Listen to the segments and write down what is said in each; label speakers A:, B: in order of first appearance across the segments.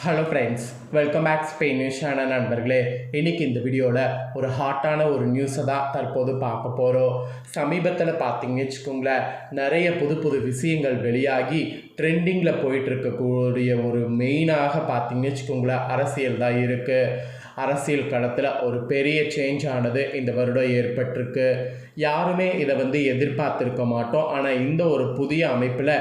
A: Hello friends, welcome back Spain news channel நண்பர்களே. இன்றைக்கி இந்த வீடியோவில் ஒரு ஹாட்டான ஒரு நியூஸை தான் தற்போது பார்க்க போகிறோம். சமீபத்தில் பார்த்தீங்கன்னு வச்சுக்கோங்களேன், நிறைய புது புது விஷயங்கள் வெளியாகி ட்ரெண்டிங்கில் போயிட்டுருக்கக்கூடிய ஒரு மெயினாக பார்த்தீங்கன்னு வச்சுக்கோங்களேன் அரசியல் தான் இருக்குது. அரசியல் களத்தில் ஒரு பெரிய சேஞ்ச் ஆனது இந்த வருடம் ஏற்பட்டிருக்கு. யாருமே இதை எதிர்பார்த்துருக்க மாட்டோம். ஆனால் இந்த ஒரு புதிய அமைப்பில்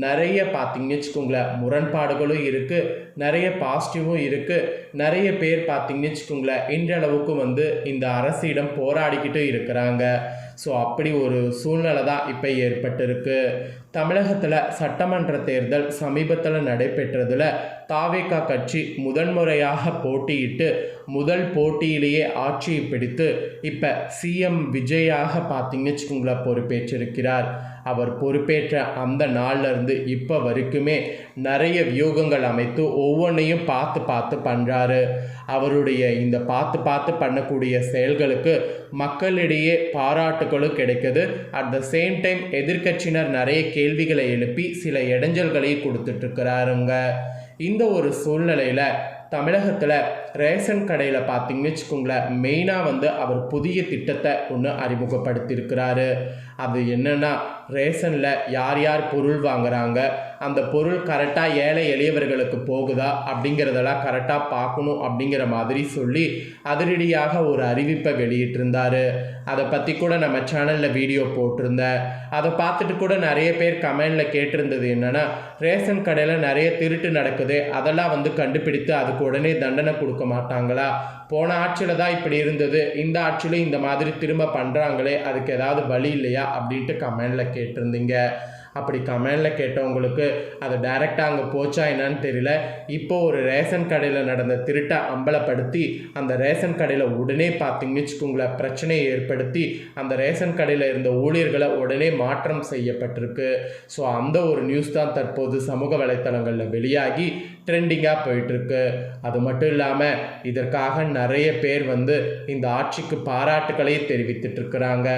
A: நிறைய பார்த்தீங்கன்னு வச்சுக்கோங்களேன் முரண்பாடுகளும் இருக்குது, நிறைய பாசிட்டிவும் இருக்குது. நிறைய பேர் பார்த்தீங்கன்னு வச்சுக்கோங்களேன் இன்றளவுக்கு இந்த அரசிடம் போராடிக்கிட்டு இருக்கிறாங்க. ஸோ அப்படி ஒரு சூழ்நிலை தான் இப்போ ஏற்பட்டிருக்கு. தமிழகத்தில் சட்டமன்ற தேர்தல் சமீபத்தில் நடைபெற்றதில் தாவேகா கட்சி முதன்முறையாக போட்டியிட்டு முதல் போட்டியிலேயே ஆட்சியை பிடித்து இப்போ சிஎம் விஜயாக பார்த்தீங்கன்னு வச்சுக்கோங்களேன் பொறுப்பேற்றிருக்கிறார். அவர் பொறுப்பேற்ற அந்த நாள்லேருந்து இப்போ வரைக்குமே நிறைய வியூகங்கள் அமைத்து ஒவ்வொன்றையும் பார்த்து பார்த்து பண்ணுறாரு. அவருடைய இந்த பார்த்து பார்த்து பண்ணக்கூடிய செயல்களுக்கு மக்களிடையே பாராட்டுகளும் கிடைக்குது. அட் த சேம் டைம் எதிர்க்கட்சியினர் நிறைய கேள்விகளை எழுப்பி சில இடைஞ்சல்களை கொடுத்துட்ருக்கிறாருங்க. இந்த ஒரு சூழ்நிலையில் தமிழகத்தில் ரேஷன் கடையில் பார்த்தீங்கன்னு வச்சுக்கோங்களேன் மெயினாக அவர் புதிய திட்டத்தை ஒன்று அறிமுகப்படுத்தியிருக்கிறாரு. அது என்னென்னா, ரேஷனில் யார் யார் பொருள் வாங்குகிறாங்க, அந்த பொருள் கரெக்டாக ஏழை எளியவர்களுக்கு போகுதா அப்படிங்கிறதெல்லாம் கரெக்டாக பார்க்கணும் அப்படிங்கிற மாதிரி சொல்லி அதிரடியாக ஒரு அறிவிப்பை வெளியிட்டிருந்தார். அதை பற்றி கூட நம்ம சேனலில் வீடியோ போட்டிருந்தேன். அதை பார்த்துட்டு கூட நிறைய பேர் கமெண்டில் கேட்டிருந்தது என்னென்னா, ரேஷன் கடையில் நிறைய திருட்டு நடக்குது, அதெல்லாம் கண்டுபிடித்து அதுக்கு உடனே தண்டனை கொடுக்க மாட்டாங்களா? போன ஆட்சியில் தான் இப்படி இருந்தது, இந்த ஆட்சியிலும் இந்த மாதிரி திரும்ப பண்ணுறாங்களே, அதுக்கு ஏதாவது வழி இல்லையா அப்படின்ட்டு கமெண்டில் கேட்டிருந்தீங்க. அப்படி கமெண்டில் கேட்டவங்களுக்கு அது டைரெக்டாக அங்கே போச்சா என்னன்னு தெரியல. இப்போது ஒரு ரேஷன் கடையில் நடந்த திருட்டை அம்பலப்படுத்தி அந்த ரேஷன் கடையில் உடனே பார்த்தீங்கன்னு வச்சுக்கோங்களேன் பிரச்சனையை ஏற்படுத்தி அந்த ரேஷன் கடையில் இருந்த ஊழியர்களை உடனே மாற்றம் செய்யப்பட்டிருக்கு. ஸோ அந்த ஒரு நியூஸ் தான் தற்போது சமூக வலைத்தளங்களில் வெளியாகி ட்ரெண்டிங்காக போயிட்டுருக்கு. அது மட்டும் இல்லாமல் இதற்காக நிறைய பேர் இந்த ஆட்சிக்கு பாராட்டுக்களை தெரிவித்துட்ருக்குறாங்க.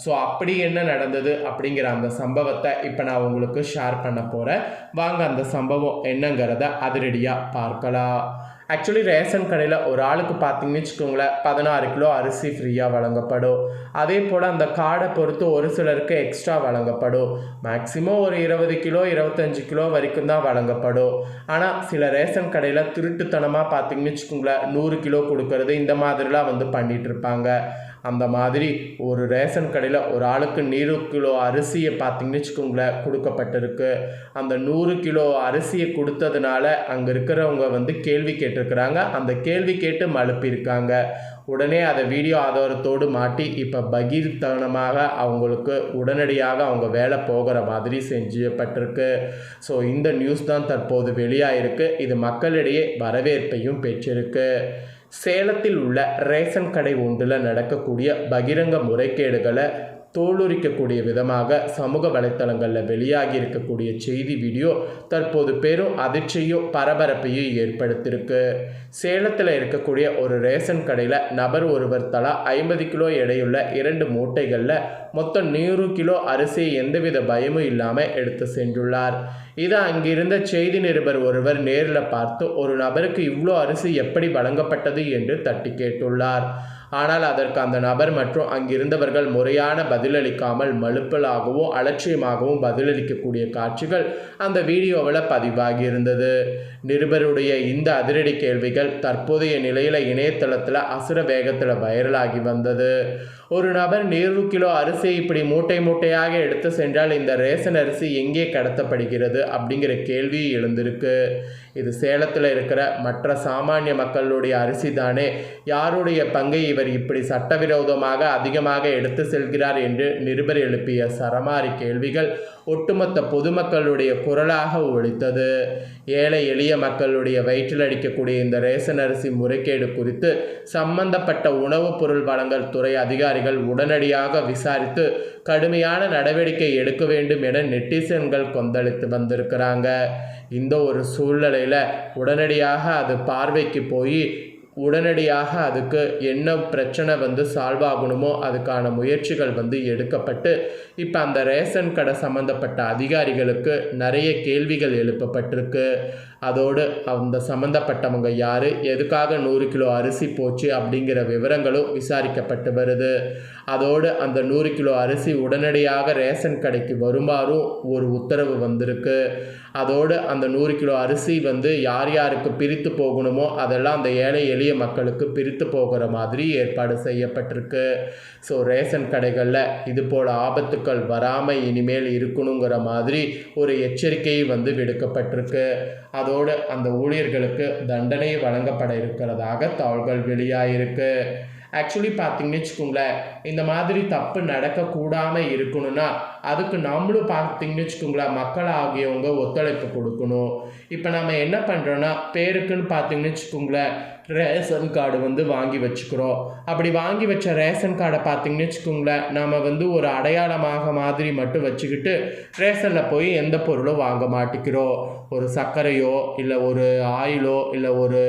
A: ஸோ அப்படி என்ன நடந்தது அப்படிங்கிற அந்த சம்பவத்தை இப்போ நான் உங்களுக்கு ஷேர் பண்ண போகிறேன். வாங்க அந்த சம்பவம் என்னங்கிறத அதிரடியாக பார்க்கலாம். ஆக்சுவலி ரேஷன் கடையில் ஒரு ஆளுக்கு பார்த்தீங்கன்னு வச்சுக்கோங்களேன் 16 கிலோ அரிசி ஃப்ரீயாக வழங்கப்படும். அதே போல் அந்த கார்டை பொறுத்து ஒரு சிலருக்கு எக்ஸ்ட்ரா வழங்கப்படும். மேக்ஸிமம் ஒரு 20 கிலோ 25 கிலோ வரைக்கும் தான் வழங்கப்படும். ஆனால் சில ரேஷன் கடையில் திருட்டுத்தனமாக பார்த்தீங்கன்னு வச்சுக்கோங்களேன் 100 கிலோ கொடுக்கறது இந்த மாதிரிலாம் பண்ணிகிட்டு இருப்பாங்க. அந்த மாதிரி ஒரு ரேஷன் கடையில் ஒரு ஆளுக்கு 100 கிலோ அரிசியை பார்த்தீங்கன்னு வச்சுக்கோங்களேன் கொடுக்கப்பட்டிருக்கு. அந்த 100 கிலோ அரிசியை கொடுத்ததுனால அங்கே இருக்கிறவங்க கேள்வி கேட்டிருக்கிறாங்க. அந்த கேள்வி கேட்டு மழுப்பியிருக்காங்க. உடனே அதை வீடியோ ஆதாரத்தோடு மாட்டி இப்போ பகீர்த்தனமாக அவங்களுக்கு உடனடியாக அவங்க வேலை போகிற மாதிரி செஞ்சப்பட்டிருக்கு. ஸோ இந்த நியூஸ் தான் தற்போது வெளியாயிருக்கு. இது மக்களிடையே வரவேற்பையும் பெற்றிருக்கு. சேலத்தில் உள்ள ரேஷன் கடை ஒன்றில் நடக்கக்கூடிய பகிரங்க முறைகேடுகளை தோலுரிக்கக்கூடிய விதமாக சமூக வலைத்தளங்களில் வெளியாகி இருக்கக்கூடிய செய்தி வீடியோ தற்போது பெரும் அதிர்ச்சியும் பரபரப்பையும் ஏற்படுத்தியிருக்கு. சேலத்தில் இருக்கக்கூடிய ஒரு ரேஷன் கடையில் நபர் ஒருவர் தலா 50 கிலோ எடையுள்ள 2 மூட்டைகளில் மொத்தம் 100 கிலோ அரிசியை எந்தவித பயமும் இல்லாமல் எடுத்து சென்றுள்ளார். இது அங்கிருந்த செய்தி நிருபர் ஒருவர் நேரில் பார்த்து ஒரு நபருக்கு இவ்வளோ அரிசி எப்படி வழங்கப்பட்டது என்று தட்டி கேட்டுள்ளார். ஆனால் அதற்கு அந்த நபர் மற்றும் அங்கிருந்தவர்கள் முறையான பதிலளிக்காமல் மழுப்பலாகவும் அலட்சியமாகவும் பதிலளிக்கக்கூடிய காட்சிகள் அந்த வீடியோவில் பதிவாகி இருந்தது. நிருபருடைய இந்த அதிரடி கேள்விகள் தற்போதைய நிலையில் இணையதளத்தில் அசுர வேகத்தில் வைரலாகி வந்தது. ஒரு நபர் 100 கிலோ அரிசியை இப்படி மூட்டை மூட்டையாக எடுத்து சென்றால் இந்த ரேஷன் அரிசி எங்கே கடத்தப்படுகிறது அப்படிங்கிற கேள்வி எழுந்திருக்கு. இது சேலத்தில் இருக்கிற மற்ற சாமானிய மக்களுடைய அரிசி தானே, யாருடைய பங்கை இவர் இப்படி சட்டவிரோதமாக அதிகமாக எடுத்து செல்கிறார் என்று நிருபர் எழுப்பிய சரமாரி கேள்விகள் ஒட்டுமொத்த பொதுமக்களுடைய குரலாக ஒலித்தது. ஏழை எளிய மக்களுடைய வயிற்றில் அடிக்கக்கூடிய இந்த ரேஷன் அரிசி முறைகேடு குறித்து சம்பந்தப்பட்ட உணவுப் பொருள் வழங்கல் துறை அதிகாரிகள் உடனடியாக விசாரித்து கடுமையான நடவடிக்கை எடுக்க வேண்டும் என நெட்டிசன்கள் கொந்தளித்து வந்திருக்கிறாங்க. இந்த ஒரு சூழ்நிலையில் உடனடியாக அது பார்வைக்கு போய் உடனடியாக அதுக்கு என்ன பிரச்சனை வந்து சால்வ் ஆகணுமோ அதுக்கான முயற்சிகள் வந்து எடுக்கப்பட்டு இப்போ அந்த ரேஷன் கடை சம்மந்தப்பட்ட அதிகாரிகளுக்கு நிறைய கேள்விகள் எழுப்பப்பட்டிருக்கு. அதோடு அந்த சம்மந்தப்பட்டவங்க யார், எதுக்காக 100 கிலோ அரிசி போச்சு அப்படிங்கிற விவரங்களும் விசாரிக்கப்பட்டு வருது. அதோடு அந்த 100 கிலோ அரிசி உடனடியாக ரேஷன் கடைக்கு வருமாறும் ஒரு உத்தரவு வந்திருக்கு. அதோடு அந்த 100 கிலோ அரிசி வந்து யார் யாருக்கு பிரித்து போகணுமோ அதெல்லாம் அந்த ஏழை எளிய மக்களுக்கு பிரித்து போகிற மாதிரி ஏற்பாடு செய்யப்பட்டிருக்கு. ஸோ ரேஷன் கடைகளில் இது போல் ஆபத்துக்கள் வராமல் இனிமேல் இருக்கணுங்கிற மாதிரி ஒரு எச்சரிக்கை வந்து விடுக்கப்பட்டிருக்கு. அதோடு அந்த ஊழியர்களுக்கு தண்டனை வழங்கப்பட இருக்கிறதாக தகவல்கள் வெளியாகிருக்கு. ஆக்சுவலி பார்த்தீங்கன்னு வச்சுக்கோங்களேன், இந்த மாதிரி தப்பு நடக்கக்கூடாமல் இருக்கணும்னா அதுக்கு நம்மளும் பார்த்தீங்கன்னு வச்சுக்கோங்களேன் மக்கள் ஆகியவங்க ஒத்துழைப்பு கொடுக்கணும். இப்போ நம்ம என்ன பண்ணுறோன்னா பேருக்குன்னு பார்த்தீங்கன்னு வச்சுக்கோங்களேன் ரேஷன் கார்டு வந்து வாங்கி வச்சுக்கிறோம். அப்படி வாங்கி வச்ச ரேஷன் கார்டை பார்த்தீங்கன்னு வச்சுக்கோங்களேன் நம்ம வந்து ஒரு அடையாளமாக மாதிரி மட்டும் வச்சுக்கிட்டு ரேஷனில் போய் எந்த பொருளும் வாங்க மாட்டிக்கிறோம். ஒரு சர்க்கரையோ இல்லை ஒரு ஆயிலோ இல்லை ஒரு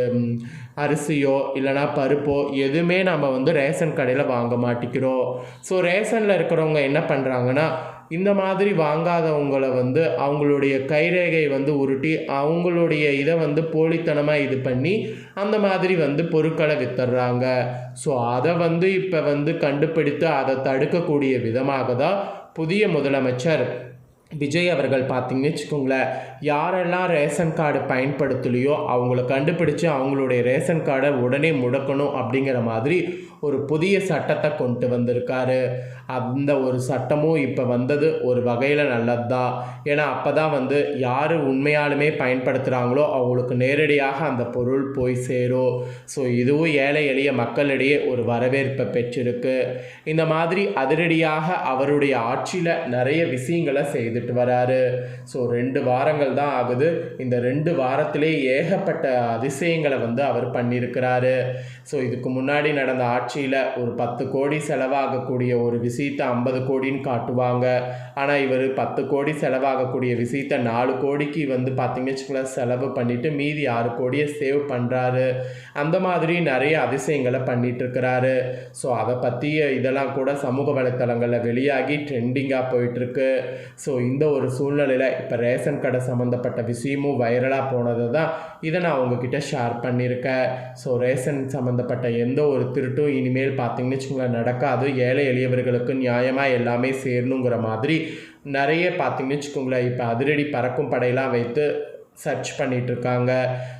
A: அரிசியோ இல்லைனா பருப்போ எதுவுமே நம்ம வந்து ரேஷன் கடையில் வாங்க மாட்டிக்கிறோம். ஸோ ரேஷனில் இருக்கிறவங்க என்ன பண்ணுறாங்கன்னா இந்த மாதிரி வாங்காதவங்களை வந்து அவங்களுடைய கைரேகை வந்து உருட்டி அவங்களுடைய இதை வந்து போலித்தனமாக இது பண்ணி அந்த மாதிரி வந்து பொருட்களை வித்துடுறாங்க. ஸோ அதை வந்து இப்போ வந்து கண்டுபிடித்து அதை தடுக்கக்கூடிய விதமாக தான் புதிய முதலமைச்சர் விஜய் அவர்கள் பார்த்தீங்கன்னு வச்சுக்கோங்களேன் யாரெல்லாம் ரேஷன் கார்டு பயன்படுத்தலையோ அவங்கள கண்டுபிடிச்சு அவங்களுடைய ரேஷன் கார்டை உடனே முடக்கணும் அப்படிங்கிற மாதிரி ஒரு புதிய சட்டத்தை கொண்டு வந்திருக்காரு. அந்த ஒரு சட்டமும் இப்போ வந்தது ஒரு வகையில் நல்லது தான். ஏன்னா அப்போ தான் வந்து யார் உண்மையாலுமே பயன்படுத்துகிறாங்களோ அவங்களுக்கு நேரடியாக அந்த பொருள் போய் சேரும். ஸோ இதுவும் ஏழை எளிய மக்களிடையே ஒரு வரவேற்பை பெற்றிருக்கு. இந்த மாதிரி அதிரடியாக அவருடைய ஆட்சியில் நிறைய விஷயங்களை செய்துட்டு வராரு. ஸோ 2 வாரங்கள் தான் ஆகுது. இந்த 2 வாரத்திலே ஏகப்பட்ட அதிசயங்களை வந்து அவர் பண்ணியிருக்கிறாரு. ஸோ இதுக்கு முன்னாடி நடந்த ஆட்சியில் ஒரு 10 கோடி செலவாகக்கூடிய ஒரு விஷயத்தை 50 கோடின்னு காட்டுவாங்க. ஆனால் இவர் 10 கோடி செலவாகக்கூடிய விஷயத்தை 4 கோடிக்கு வந்து பார்த்தீங்கன்னு வச்சுக்கோங்களேன் செலவு பண்ணிவிட்டு மீதி 6 கோடியை சேவ் பண்ணுறாரு. அந்த மாதிரி நிறைய அதிசயங்களை பண்ணிகிட்ருக்கிறாரு. ஸோ அதை பற்றிய இதெல்லாம் கூட சமூக வலைத்தளங்களில் வெளியாகி ட்ரெண்டிங்காக போயிட்டுருக்கு. ஸோ இந்த ஒரு சூழ்நிலையில் இப்போ ரேஷன் கடை சம்மந்தப்பட்ட விஷயமும் வைரலாக போனது தான் இதை நான் உங்ககிட்ட ஷேர் பண்ணியிருக்கேன். ஸோ ரேஷன் சம்மந்தப்பட்ட எந்த ஒரு திருட்டும் இனிமேல் பார்த்தீங்கன்னு வச்சுக்கோங்களேன் நடக்காது. ஏழை எளியவர்களுக்கு நியாயமாக எல்லாமே சேரணுங்கிற மாதிரி நிறைய பார்த்தீங்கன்னு வச்சுக்கோங்களேன் இப்போ அதிரடி பறக்கும் படையெல்லாம் வைத்து சர்ச் பண்ணிகிட்ருக்காங்க.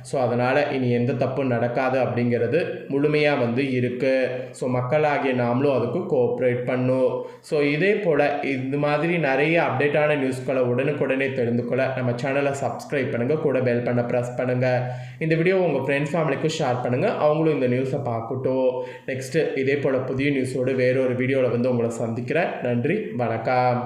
A: ஸோ அதனால் இனி எந்த தப்பும் நடக்காது அப்படிங்கிறது முழுமையாக வந்து இருக்குது. ஸோ மக்களாகிய நாமளும் அதுக்கு கோஆப்ரேட் பண்ணும். ஸோ இதே போல் இது மாதிரி நிறைய அப்டேட்டான நியூஸ்களை உடனுக்குடனே தெரிந்து கொள்ள நம்ம சேனலை சப்ஸ்கிரைப் பண்ணுங்கள், கூட பெல் பண்ண ப்ரெஸ் பண்ணுங்கள். இந்த வீடியோ உங்கள் ஃப்ரெண்ட்ஸ் ஃபேமிலிக்கும் ஷேர் பண்ணுங்கள், அவங்களும் இந்த நியூஸை பார்க்கட்டும். நெக்ஸ்ட்டு இதே போல் புதிய நியூஸோடு வேறொரு வீடியோவில் வந்து உங்களை சந்திக்கிறேன். நன்றி, வணக்கம்.